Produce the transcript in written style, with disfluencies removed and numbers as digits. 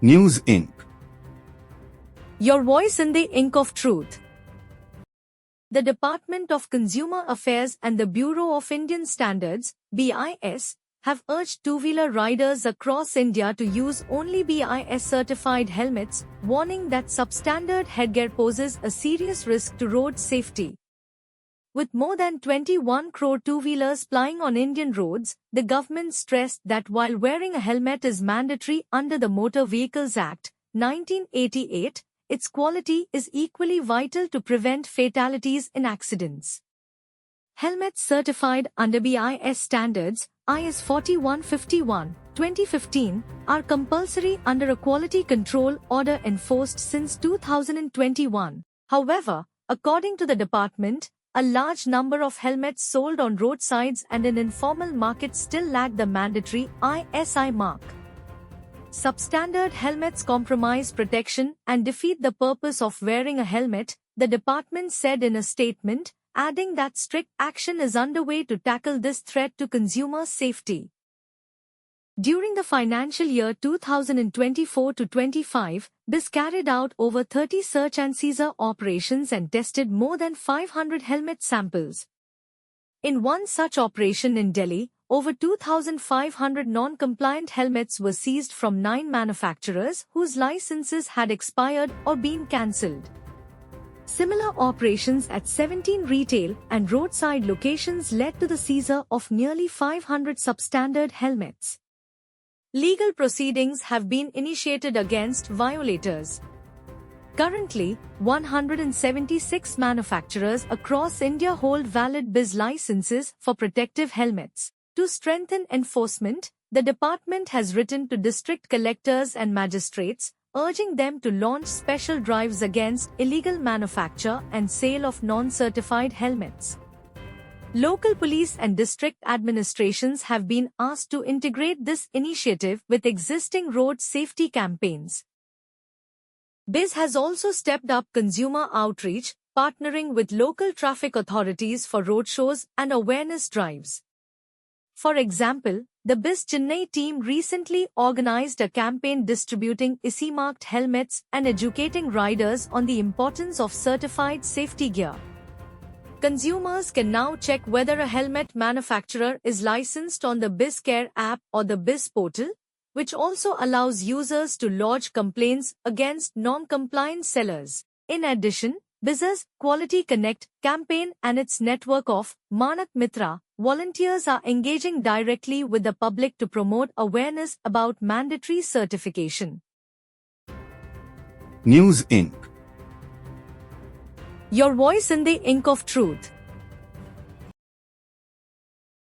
News Inc. Your voice in the ink of truth. The Department of Consumer Affairs and the Bureau of Indian Standards, BIS, have urged two-wheeler riders across India to use only BIS-certified helmets, warning that substandard headgear poses a serious risk to road safety. With more than 21 crore two-wheelers plying on Indian roads, the government stressed that while wearing a helmet is mandatory under the Motor Vehicles Act, 1988, its quality is equally vital to prevent fatalities in accidents. Helmets certified under BIS standards, IS 4151, 2015, are compulsory under a quality control order enforced since 2021. However, according to the department, a large number of helmets sold on roadsides and in informal markets still lack the mandatory ISI mark. Substandard helmets compromise protection and defeat the purpose of wearing a helmet, the department said in a statement, adding that strict action is underway to tackle this threat to consumer safety. During the financial year 2024-25, BIS carried out over 30 search and seizure operations and tested more than 500 helmet samples. In one such operation in Delhi, over 2,500 non-compliant helmets were seized from 9 manufacturers whose licenses had expired or been cancelled. Similar operations at 17 retail and roadside locations led to the seizure of nearly 500 substandard helmets. Legal proceedings have been initiated against violators. Currently, 176 manufacturers across India hold valid BIS licenses for protective helmets. To strengthen enforcement, the department has written to district collectors and magistrates, urging them to launch special drives against illegal manufacture and sale of non-certified helmets. Local police and district administrations have been asked to integrate this initiative with existing road safety campaigns. BIS has also stepped up consumer outreach, partnering with local traffic authorities for roadshows and awareness drives. For example, the BIS Chennai team recently organized a campaign distributing ISI-marked helmets and educating riders on the importance of certified safety gear. Consumers can now check whether a helmet manufacturer is licensed on the BIS Care app or the BIS portal, which also allows users to lodge complaints against non-compliant sellers. In addition, BIS's Quality Connect campaign and its network of Manak Mitra volunteers are engaging directly with the public to promote awareness about mandatory certification. News Inc. Your voice in the ink of truth.